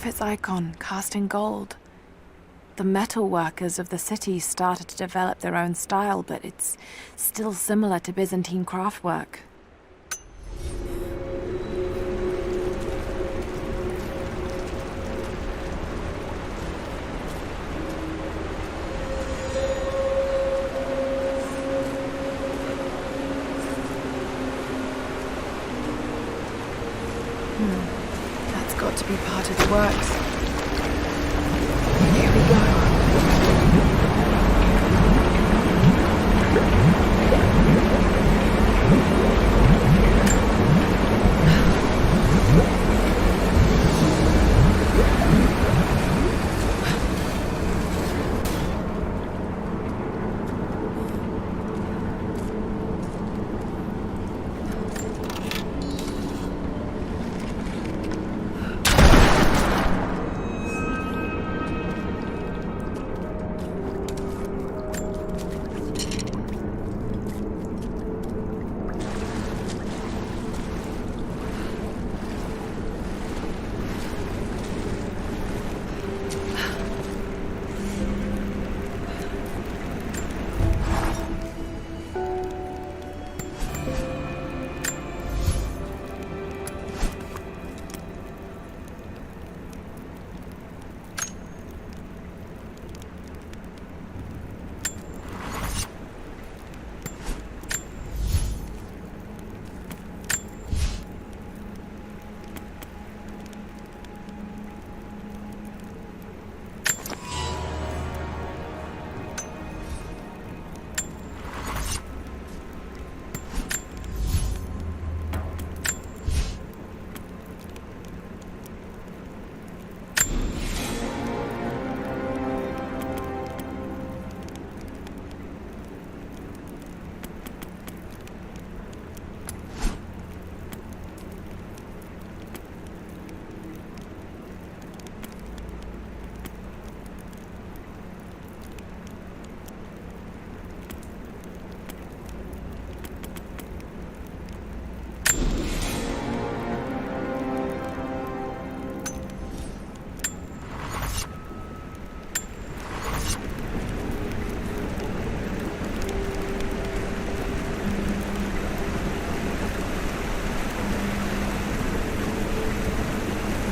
Its icon cast in gold. The metal workers of the city started to develop their own style, but it's still similar to Byzantine craftwork. That's got to be part of the works. Here we go.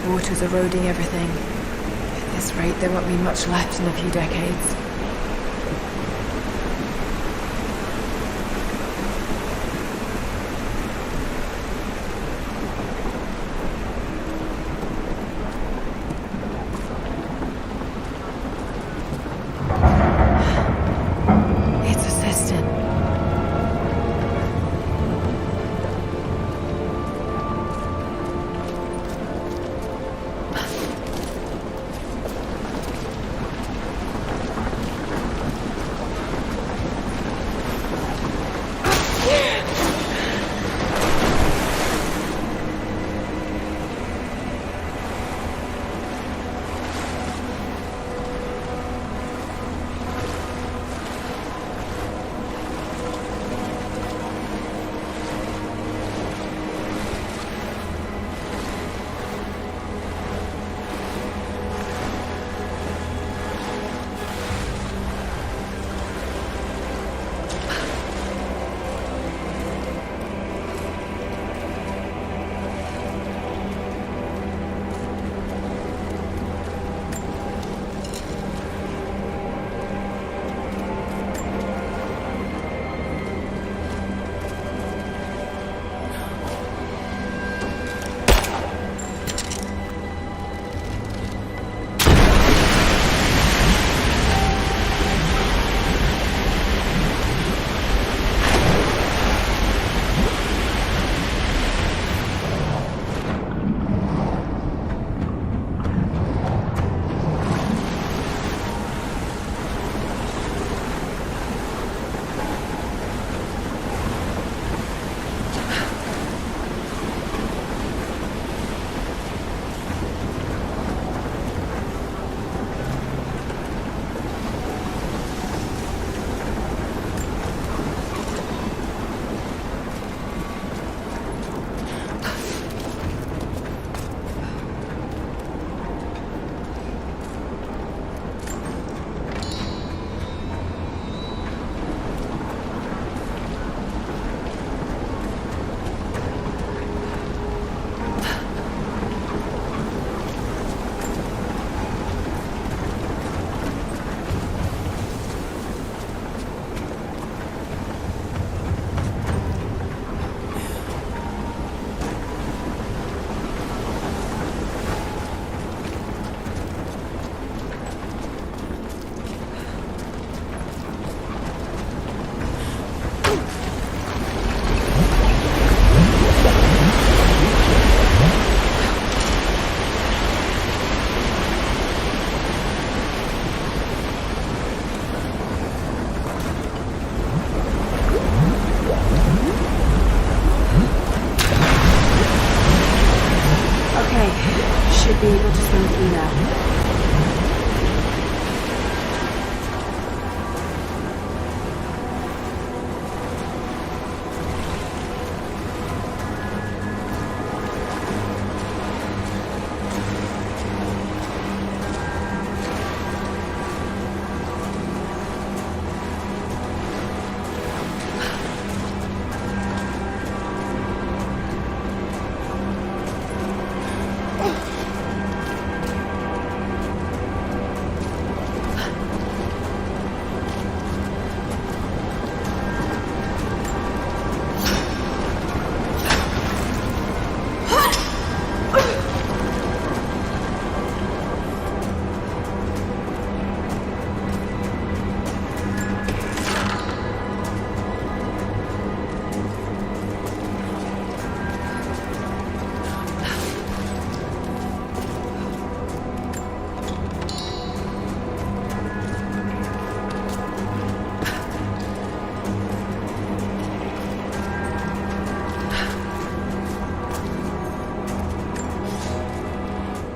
Water's eroding everything. At this rate, there won't be much left in a few decades. It's a cistern. be able to swim through there.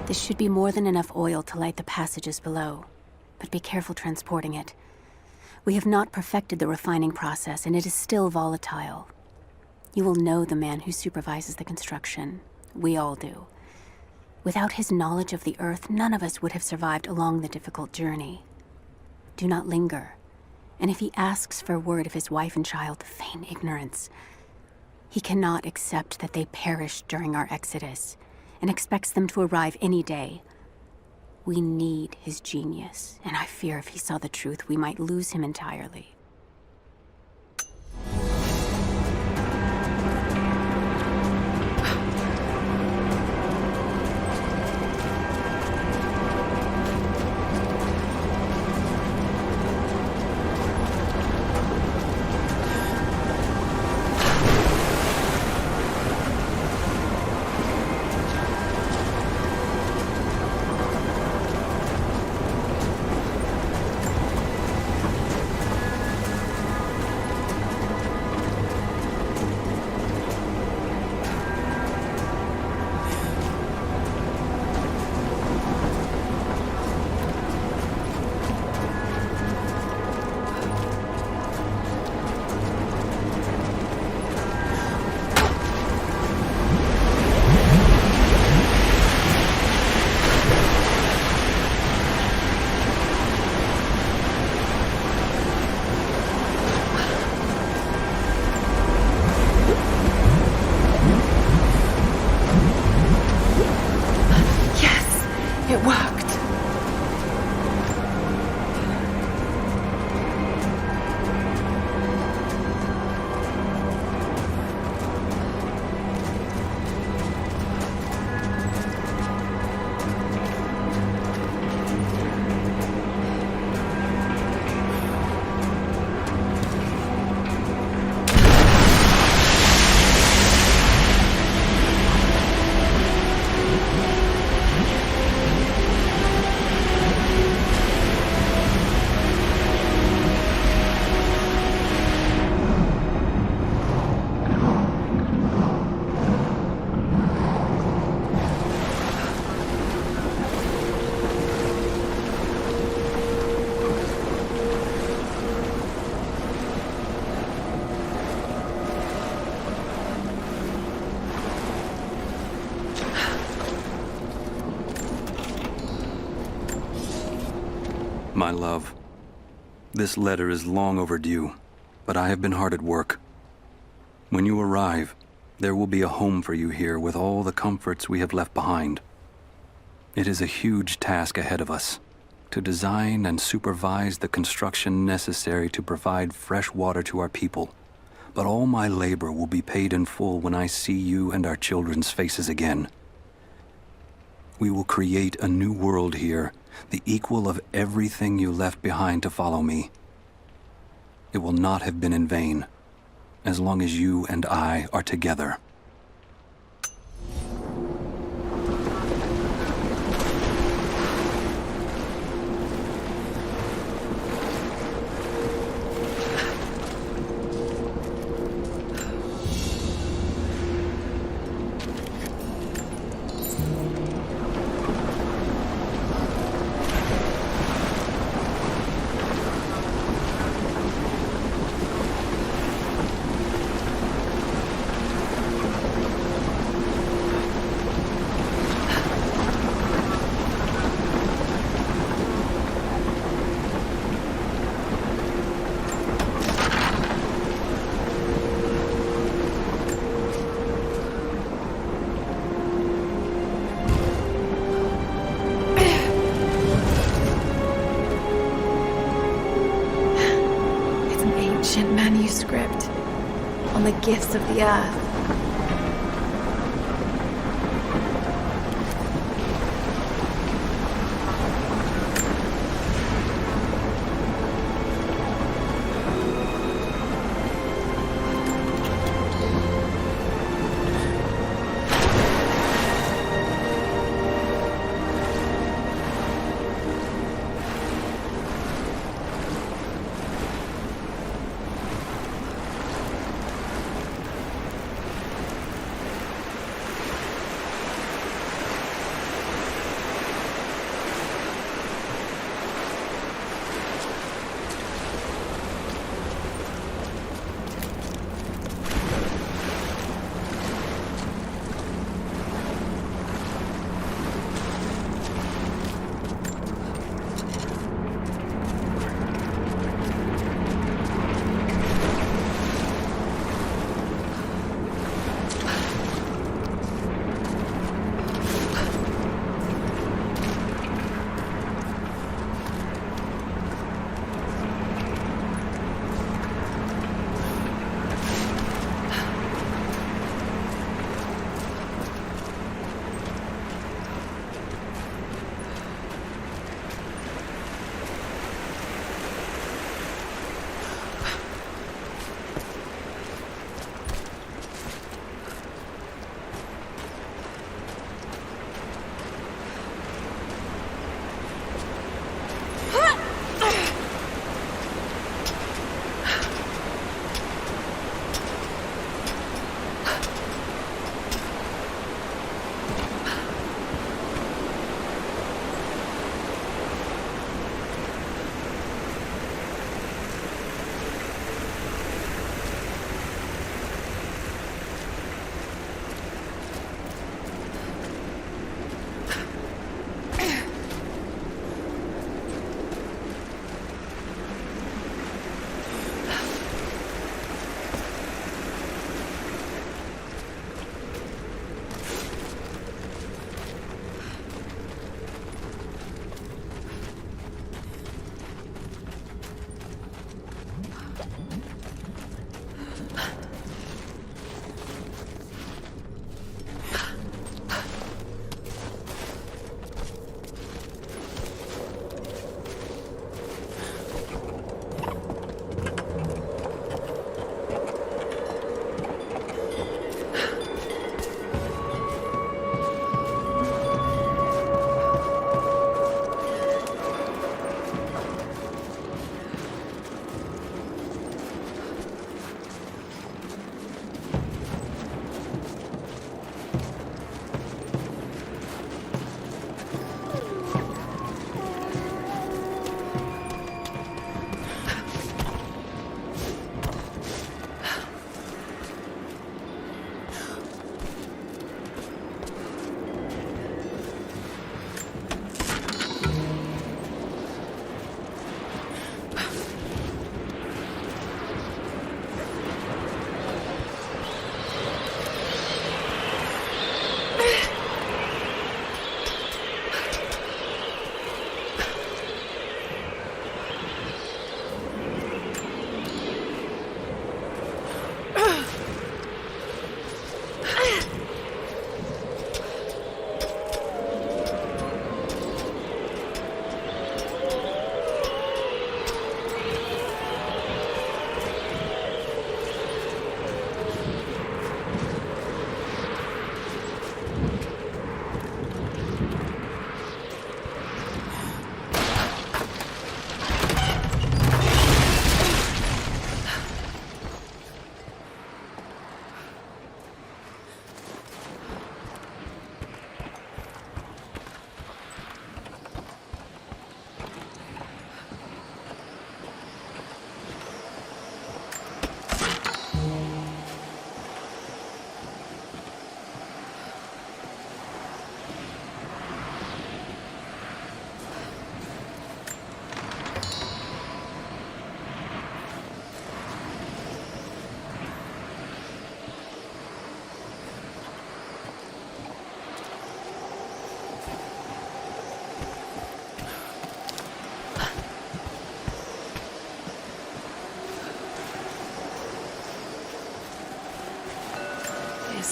This should be more than enough oil to light the passages below, but be careful transporting it. We have not perfected the refining process, and it is still volatile. You will know the man who supervises the construction. We all do. Without his knowledge of the Earth, none of us would have survived along the difficult journey. Do not linger, and if he asks for word of his wife and child, feign ignorance. He cannot accept that they perished during our exodus, and expects them to arrive any day. We need his genius, and I fear if he saw the truth, we might lose him entirely. It worked. My love, this letter is long overdue, but I have been hard at work. When you arrive, there will be a home for you here with all the comforts we have left behind. It is a huge task ahead of us, to design and supervise the construction necessary to provide fresh water to our people. But all my labor will be paid in full when I see you and our children's faces again. We will create a new world here, the equal of everything you left behind to follow me. It will not have been in vain, as long as you and I are together. the gifts of the earth.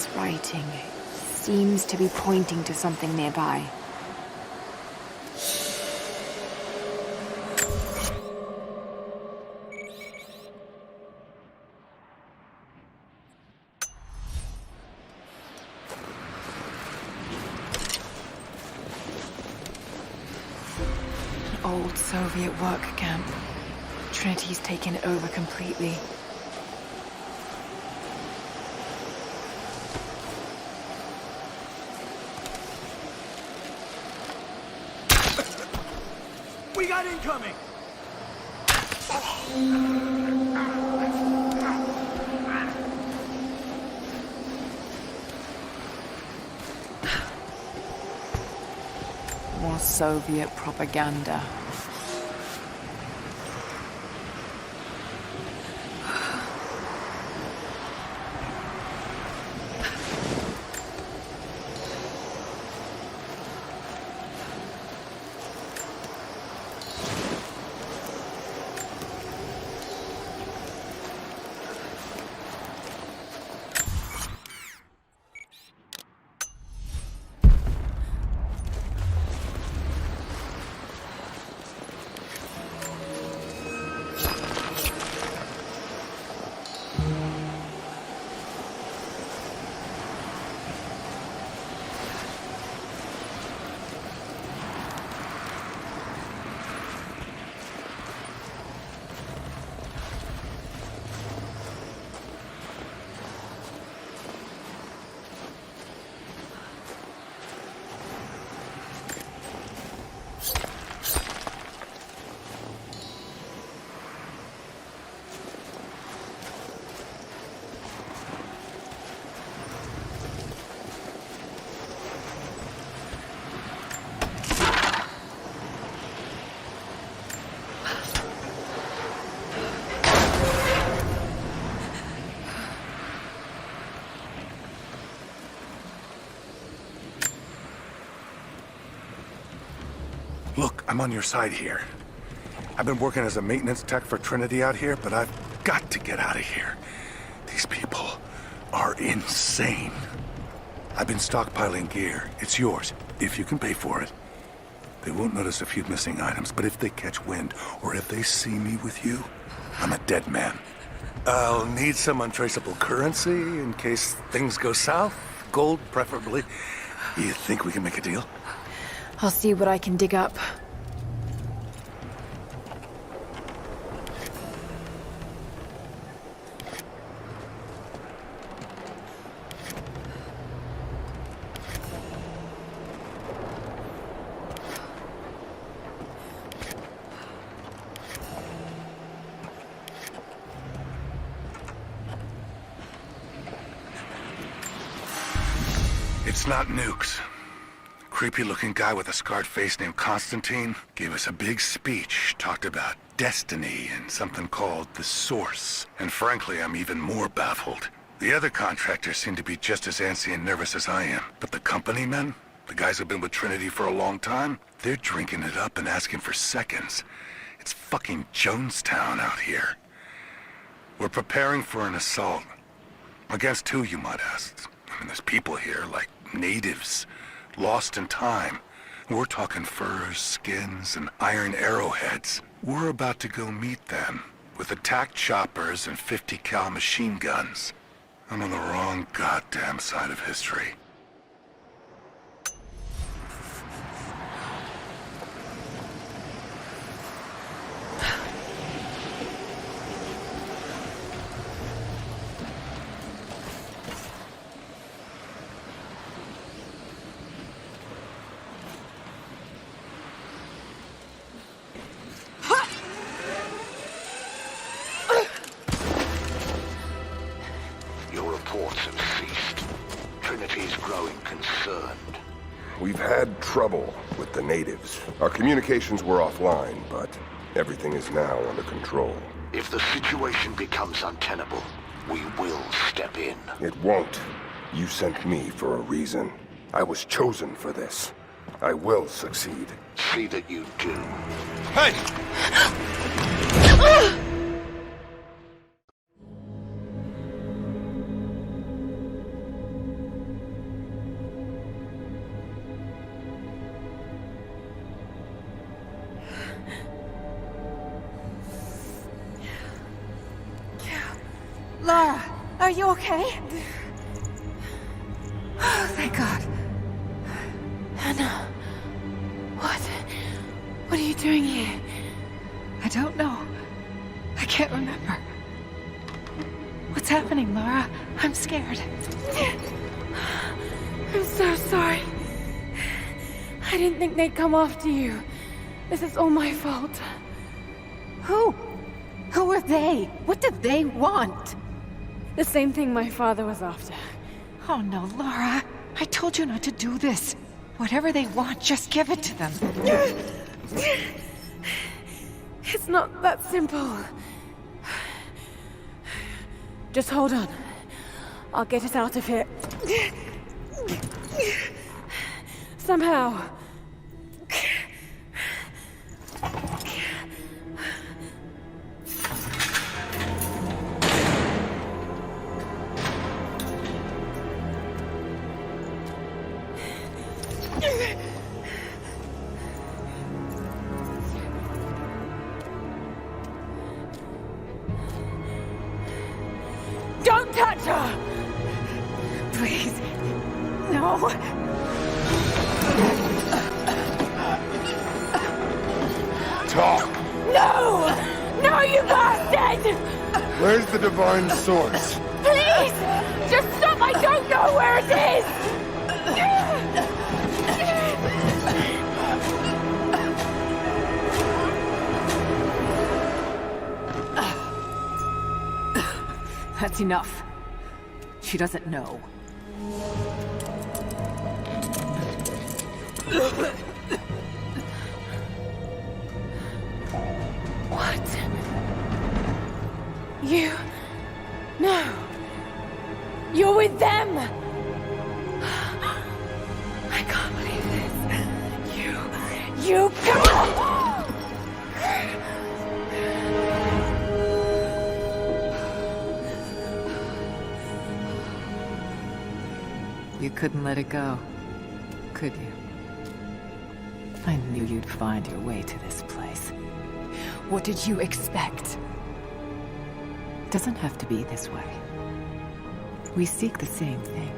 This writing seems to be pointing to something nearby. An old Soviet work camp. Trinity's taken it over completely. We got incoming! More Soviet propaganda. Look, I'm on your side here. I've been working as a maintenance tech for Trinity out here, but I've got to get out of here. These people are insane. I've been stockpiling gear. It's yours, if you can pay for it. They won't notice a few missing items, but if they catch wind, or if they see me with you, I'm a dead man. I'll need some untraceable currency in case things go south. Gold, preferably. You think we can make a deal? I'll see what I can dig up. It's not nukes. Creepy-looking guy with a scarred face named Constantine gave us a big speech, talked about destiny and something called the Source. And frankly, I'm even more baffled. The other contractors seem to be just as antsy and nervous as I am. But the company men, the guys who've been with Trinity for a long time, they're drinking it up and asking for seconds. It's fucking Jonestown out here. We're preparing for an assault. Against who, you might ask? I mean, there's people here, like natives, lost in time. We're talking furs, skins, and iron arrowheads. We're about to go meet them with attack choppers and 50 cal machine guns. I'm on the wrong goddamn side of history. We've had trouble with the natives. Our communications were offline, but everything is now under control. If the situation becomes untenable, we will step in. It won't. You sent me for a reason. I was chosen for this. I will succeed. See that you do. Hey! Lara, are you okay? Oh, thank God. Anna, what are you doing here? I don't know. I can't remember. What's happening, Lara? I'm scared. I'm so sorry. I didn't think they'd come after you. This is all my fault. Who? Who are they? What do they want? The same thing my father was after. Oh no, Lara. I told you not to do this. Whatever they want, just give it to them. It's not that simple. Just hold on. I'll get us out of here. Somehow. Don't touch her! Please. No. Talk! No! No, you bastard! Where's the divine source? Please! Just stop! I don't know where it is! That's enough. She doesn't know. What? You... No. You're with them! I can't believe this. You... Come on! You couldn't let it go, could you? I knew you'd find your way to this place. What did you expect? It doesn't have to be this way. We seek the same thing.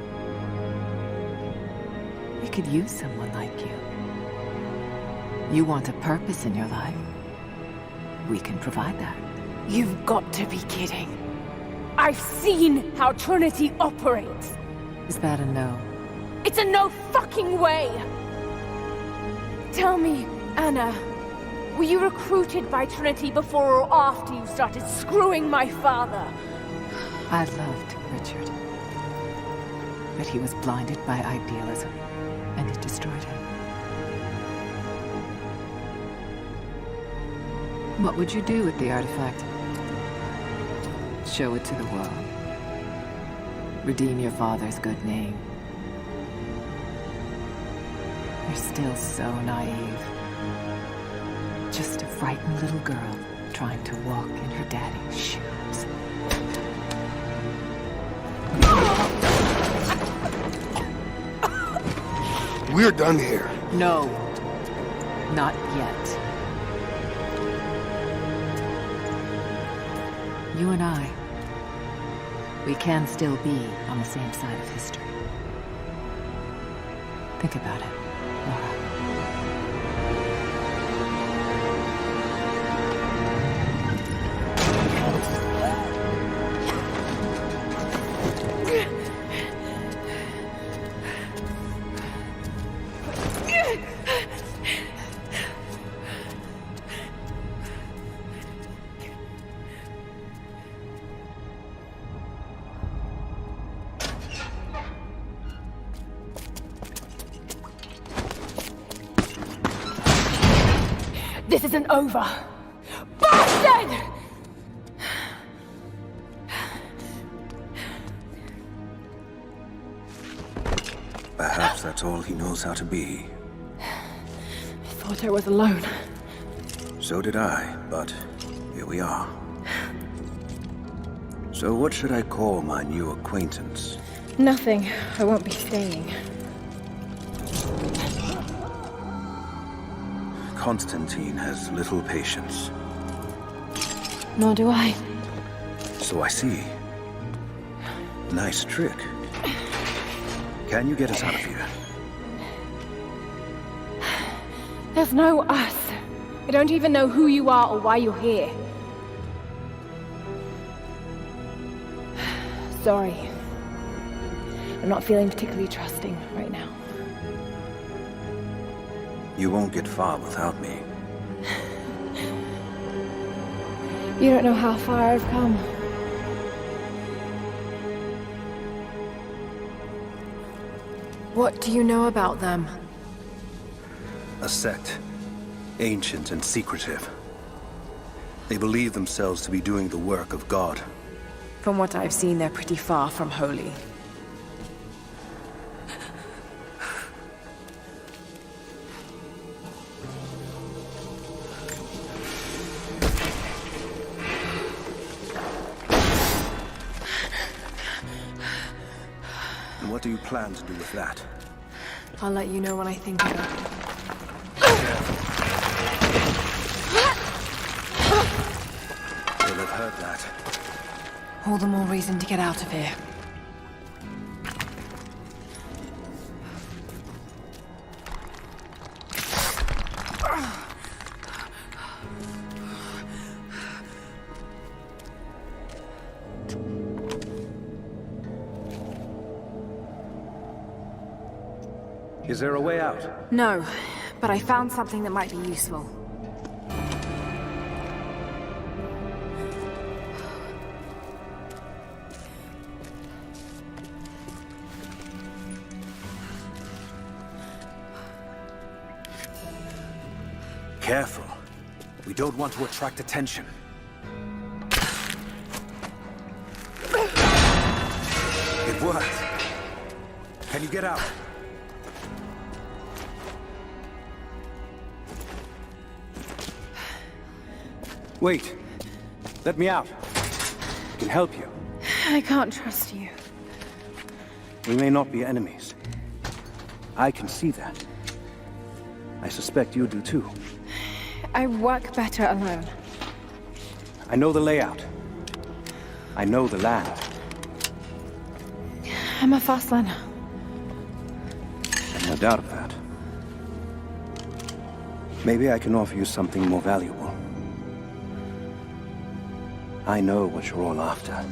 We could use someone like you. You want a purpose in your life. We can provide that. You've got to be kidding. I've seen how Trinity operates. Is that a no? It's a no fucking way! Tell me, Anna, were you recruited by Trinity before or after you started screwing my father? I loved Richard. But he was blinded by idealism, and it destroyed him. What would you do with the artifact? Show it to the world. Redeem your father's good name. You're still so naive. Just a frightened little girl trying to walk in her daddy's shoes. We're done here. No. Not yet. You and I, we can still be on the same side of history. Think about it, Lara. This isn't over. Bastard! Perhaps that's all he knows how to be. I thought I was alone. So did I, but here we are. So what should I call my new acquaintance? Nothing. I won't be staying. Constantine has little patience. Nor do I. So I see. Nice trick. Can you get us out of here? There's no us. I don't even know who you are or why you're here. Sorry. I'm not feeling particularly trusting right now. You won't get far without me. You don't know how far I've come. What do you know about them? A sect. Ancient and secretive. They believe themselves to be doing the work of God. From what I've seen, they're pretty far from holy. And what do you plan to do with that? I'll let you know when I think of it. They'll have heard that. All the more reason to get out of here. Is there a way out? No, but I found something that might be useful. Careful. We don't want to attract attention. It worked. Can you get out? Wait. Let me out. I can help you. I can't trust you. We may not be enemies. I can see that. I suspect you do too. I work better alone. I know the layout. I know the land. I'm a fast learner. I've no doubt of that. Maybe I can offer you something more valuable. I know what you're all after.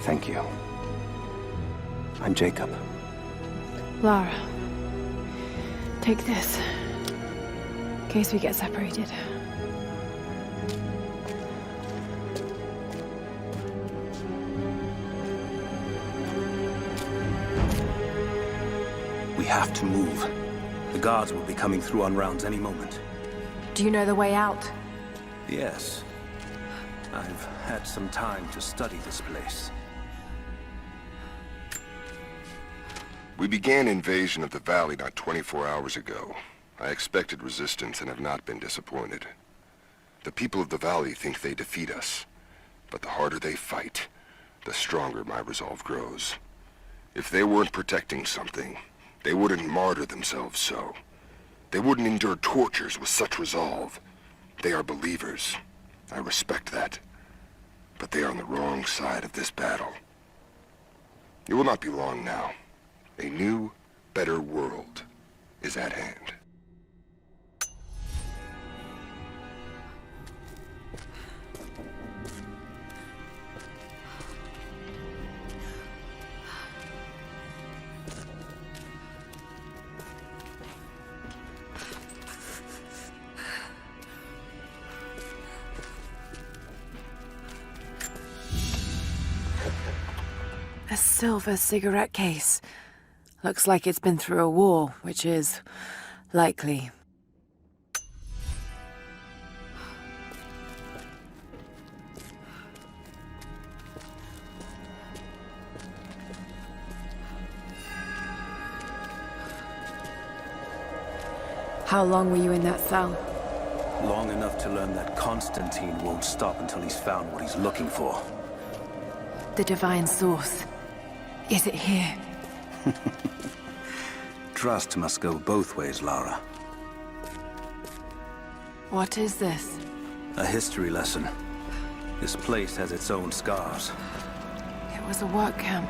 Thank you. I'm Jacob. Lara, take this. In case we get separated. We have to move. The guards will be coming through on rounds any moment. Do you know the way out? Yes. I've had some time to study this place. We began invasion of the valley not 24 hours ago. I expected resistance and have not been disappointed. The people of the valley think they defeat us, but the harder they fight, the stronger my resolve grows. If they weren't protecting something, they wouldn't martyr themselves so. They wouldn't endure tortures with such resolve. They are believers. I respect that. But they are on the wrong side of this battle. It will not be long now. A new, better world is at hand. A silver cigarette case. Looks like it's been through a war, which is likely. How long were you in that cell? Long enough to learn that Constantine won't stop until he's found what he's looking for. The divine source. Is it here? Trust must go both ways, Lara. What is this? A history lesson. This place has its own scars. It was a work camp.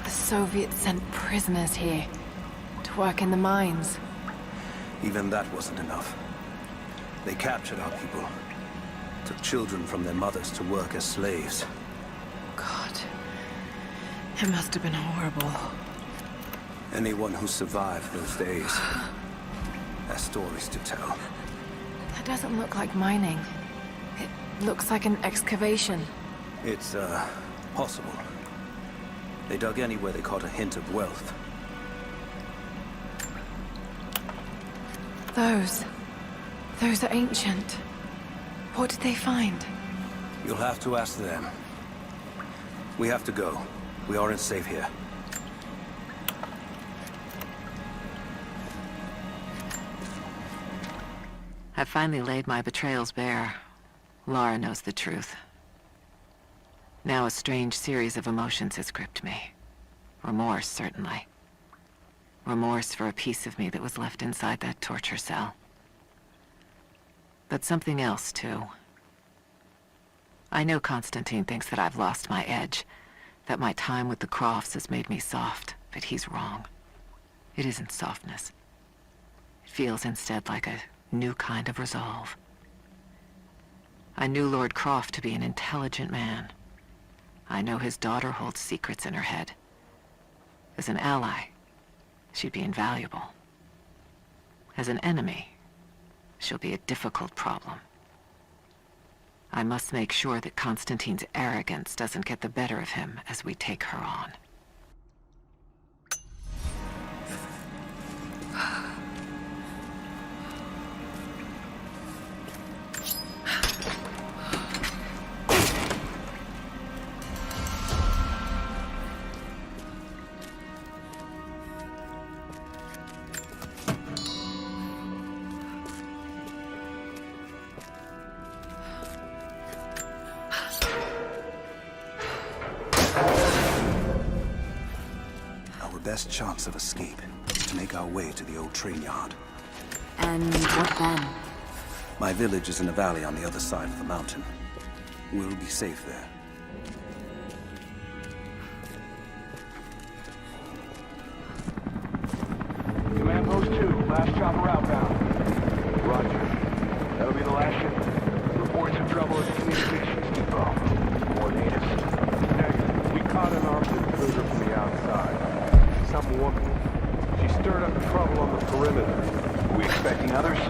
The Soviets sent prisoners here to work in the mines. Even that wasn't enough. They captured our people, took children from their mothers to work as slaves. God. It must have been horrible. Anyone who survived those days has stories to tell. That doesn't look like mining. It looks like an excavation. It's, possible. They dug anywhere they caught a hint of wealth. Those are ancient. What did they find? You'll have to ask them. We have to go. We aren't safe here. I've finally laid my betrayals bare. Lara knows the truth. Now a strange series of emotions has gripped me. Remorse, certainly. Remorse for a piece of me that was left inside that torture cell. But something else, too. I know Constantine thinks that I've lost my edge, that my time with the Crofts has made me soft, but he's wrong. It isn't softness. It feels instead like a new kind of resolve. I knew Lord Croft to be an intelligent man. I know his daughter holds secrets in her head. As an ally, she'd be invaluable. As an enemy, she'll be a difficult problem. I must make sure that Constantine's arrogance doesn't get the better of him as we take her on. Best chance of escape is to make our way to the old train yard. And what then? My village is in a valley on the other side of the mountain. We'll be safe there. Command Post 2, last chopper outbound. Roger. That'll be the last ship. Reports of trouble at the communications depot. More natives. Negative. We caught an armed intruder from the outside. Some woman. She stirred up trouble on the perimeter. Are we expecting others?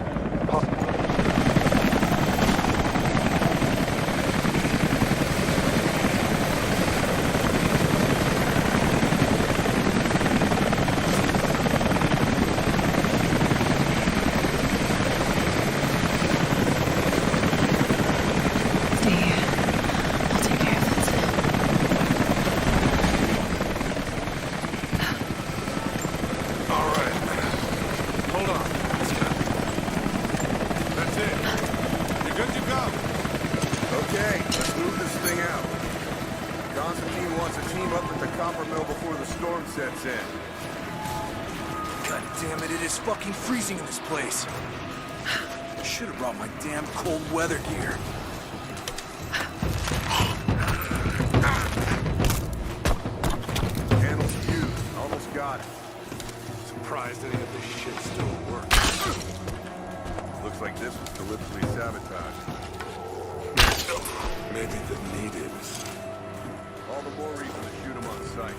Freezing in this place. Should have brought my damn cold weather gear. Panel's fused. Almost got it. Surprised any of this shit still works. Looks like this was deliberately sabotaged. Maybe the natives. All the more reason to shoot them on sight.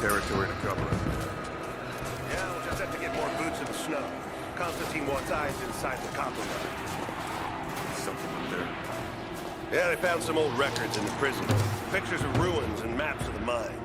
territory to cover us. Yeah, we'll just have to get more boots in the snow. Constantine wants eyes inside the copper mine. Something up there. Yeah, they found some old records in the prison. Pictures of ruins and maps of the mine.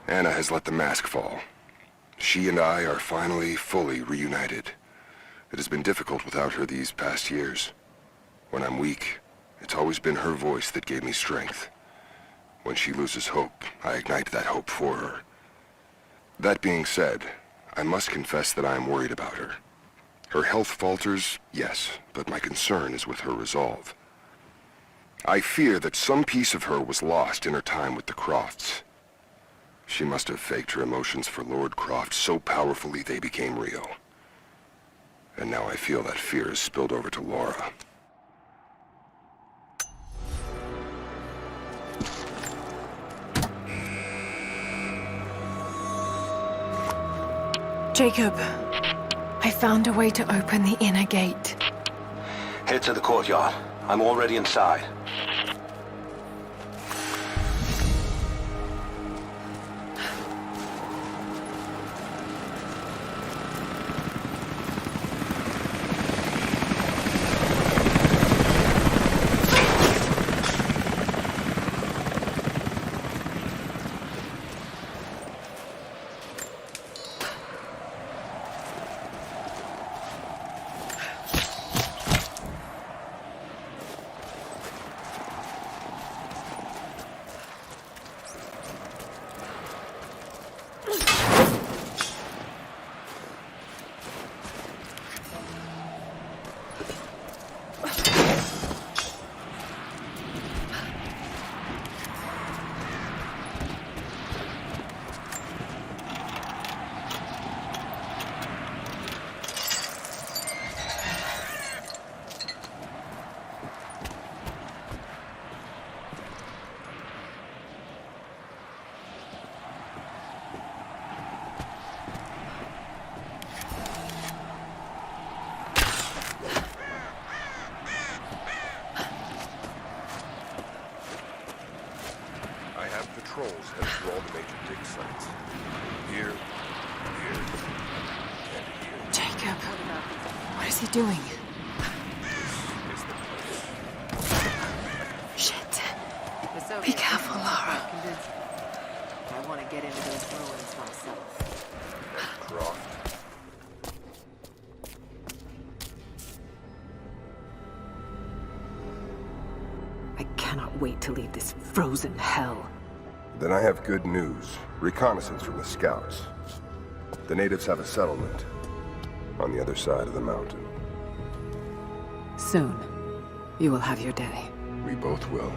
Anna has let the mask fall. She and I are finally fully reunited. It has been difficult without her these past years. When I'm weak, it's always been her voice that gave me strength. When she loses hope, I ignite that hope for her. That being said, I must confess that I am worried about her. Her health falters, yes, but my concern is with her resolve. I fear that some piece of her was lost in her time with the Crofts. She must have faked her emotions for Lord Croft so powerfully they became real. And now I feel that fear has spilled over to Laura. Jacob, I found a way to open the inner gate. Head to the courtyard. I'm already inside. Patrols headed through all the major dig sites. Here, here, and here. Jacob, what is he doing? This is the place. Shit. Be careful, Laura. I want to get into those ruins myself. Croft. I cannot wait to leave this frozen hell. Then I have good news. Reconnaissance from the scouts. The natives have a settlement on the other side of the mountain. Soon, you will have your day. We both will.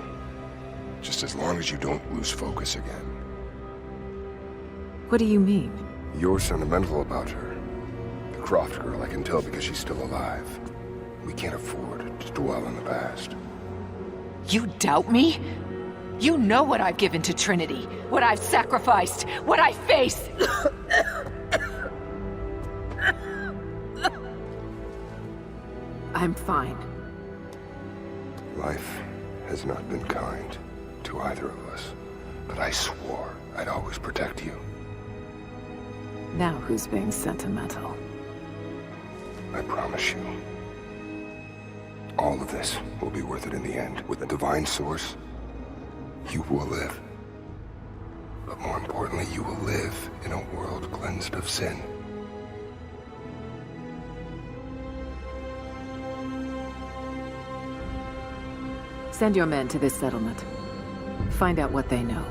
Just as long as you don't lose focus again. What do you mean? You're sentimental about her. The Croft girl, I can tell because she's still alive. We can't afford to dwell in the past. You doubt me? You know what I've given to Trinity, what I've sacrificed, what I face. I'm fine. Life has not been kind to either of us, but I swore I'd always protect you. Now who's being sentimental? I promise you, all of this will be worth it in the end. With the divine source, you will live. But more importantly, you will live in a world cleansed of sin. Send your men to this settlement. Find out what they know.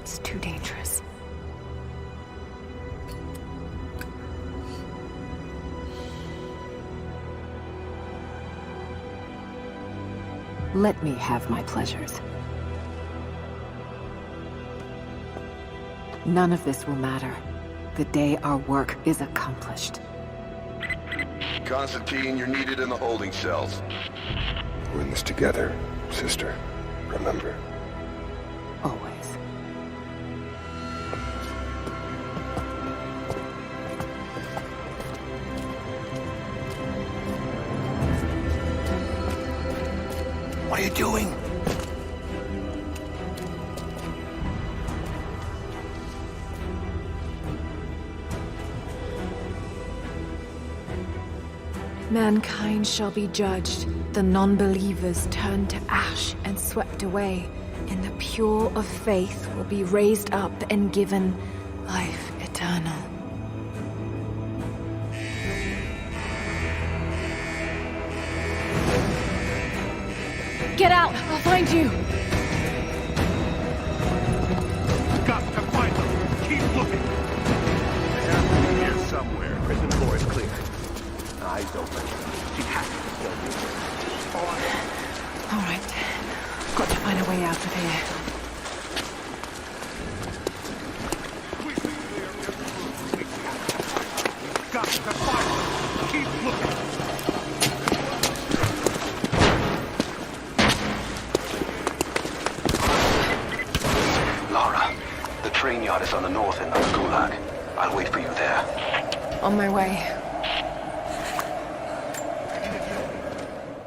It's too dangerous. Let me have my pleasures. None of this will matter the day our work is accomplished. Constantine, you're needed in the holding cells. We're in this together, sister. Remember. Always. What are you doing? Mankind shall be judged. The non-believers turned to ash and swept away, and the pure of faith will be raised up and given life eternal. Get out! I'll find you! Got to find them. Keep looking. They have to be here somewhere. Prison floor is clear. Eyes open. She has to kill you. All right. Got to find a way out of here. Got to find them. Keep looking. Lara, the train yard is on the north end of the Gulag. I'll wait for you there. On my way.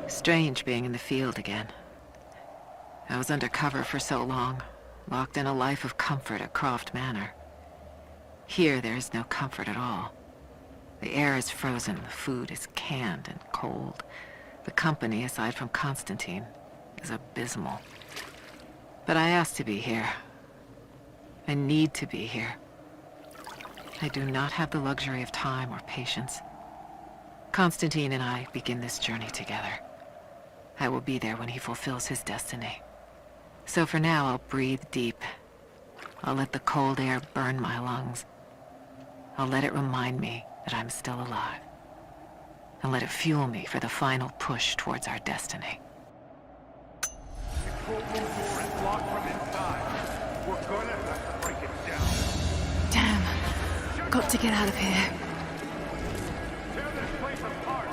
Strange being in the field again. I was under cover for so long, locked in a life of comfort at Croft Manor. Here there is no comfort at all. The air is frozen, the food is canned and cold. The company, aside from Constantine, is abysmal. But I asked to be here. I need to be here. I do not have the luxury of time or patience. Constantine and I begin this journey together. I will be there when he fulfills his destiny. So for now, I'll breathe deep. I'll let the cold air burn my lungs. I'll let it remind me that I'm still alive. And let it fuel me for the final push towards our destiny. Control room door is locked from inside. We're gonna have to break it down. Damn. Got to get out of here. Tear this place apart.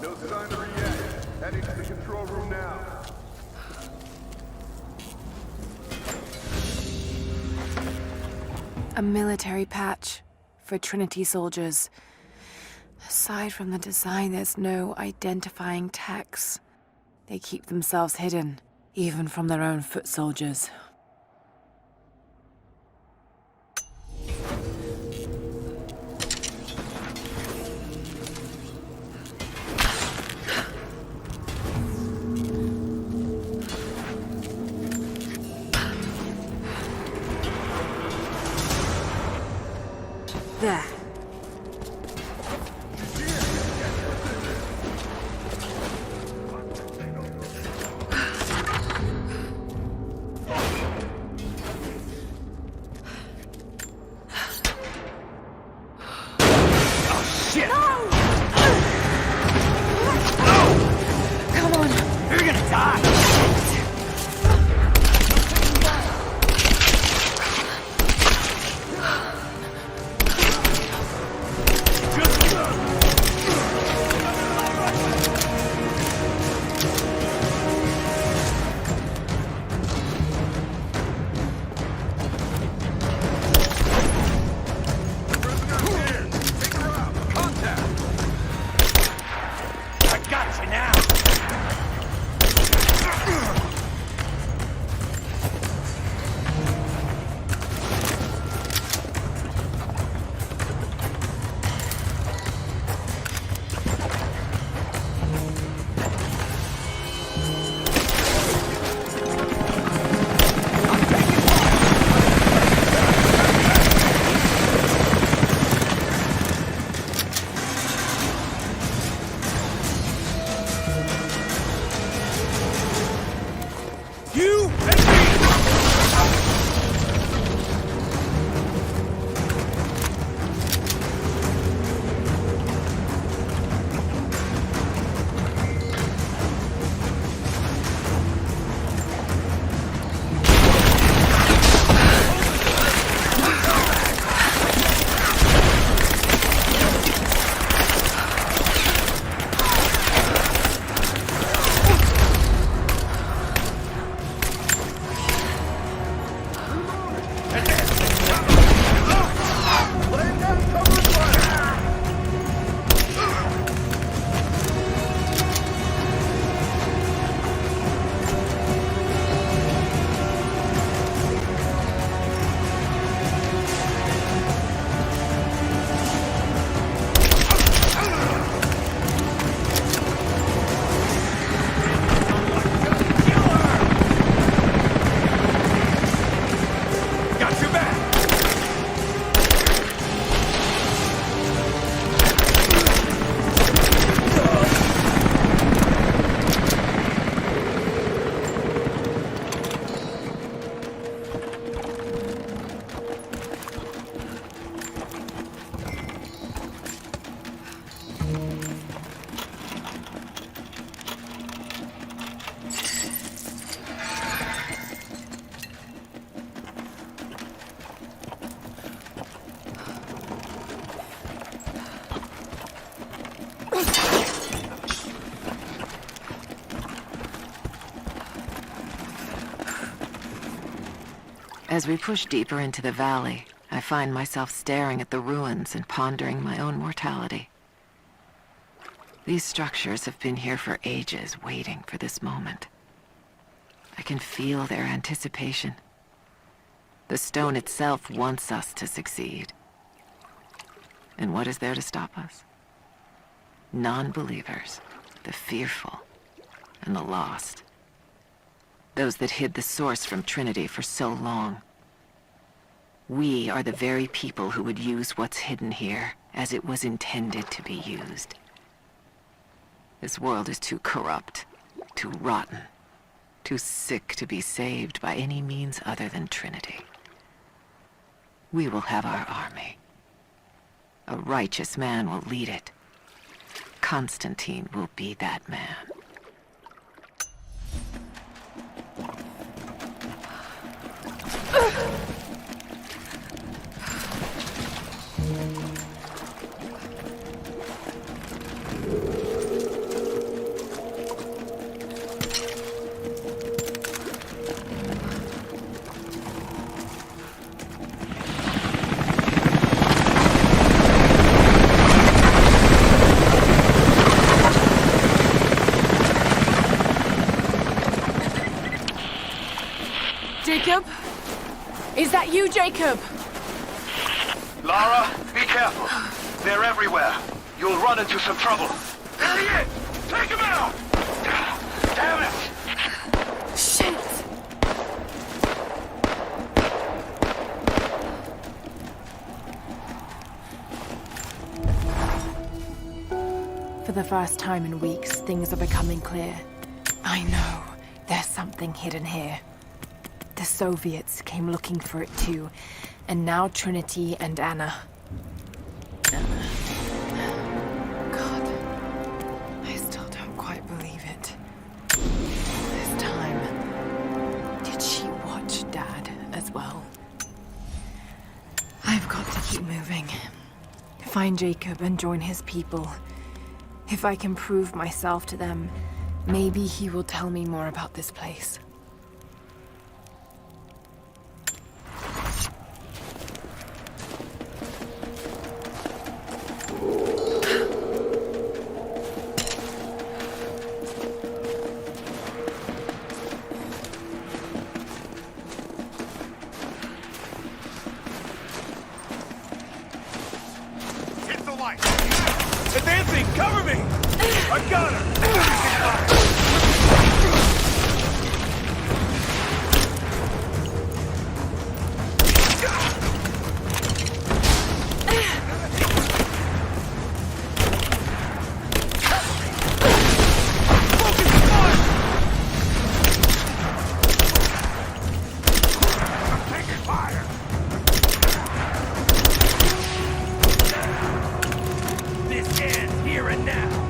No sign of her yet. Heading to the control room now. A military patch for Trinity soldiers. Aside from the design, there's no identifying tags. They keep themselves hidden, even from their own foot soldiers. There. As we push deeper into the valley, I find myself staring at the ruins and pondering my own mortality. These structures have been here for ages, waiting for this moment. I can feel their anticipation. The stone itself wants us to succeed. And what is there to stop us? Non-believers, the fearful, and the lost. Those that hid the source from Trinity for so long. We are the very people who would use what's hidden here as it was intended to be used. This world is too corrupt, too rotten, too sick to be saved by any means other than Trinity. We will have our army. A righteous man will lead it. Constantine will be that man. Jacob? Is that you, Jacob? Lara, be careful. They're everywhere. You'll run into some trouble. There he is! Take him out! Damn it! Shit! For the first time in weeks, things are becoming clear. I know. There's something hidden here. The Soviets came looking for it too, and now Trinity and Anna. God, I still don't quite believe it. This time, did she watch Dad as well? I've got to keep moving. Find Jacob and join his people. If I can prove myself to them, maybe he will tell me more about this place. Advancing! Cover me! I got her! This ends here and now.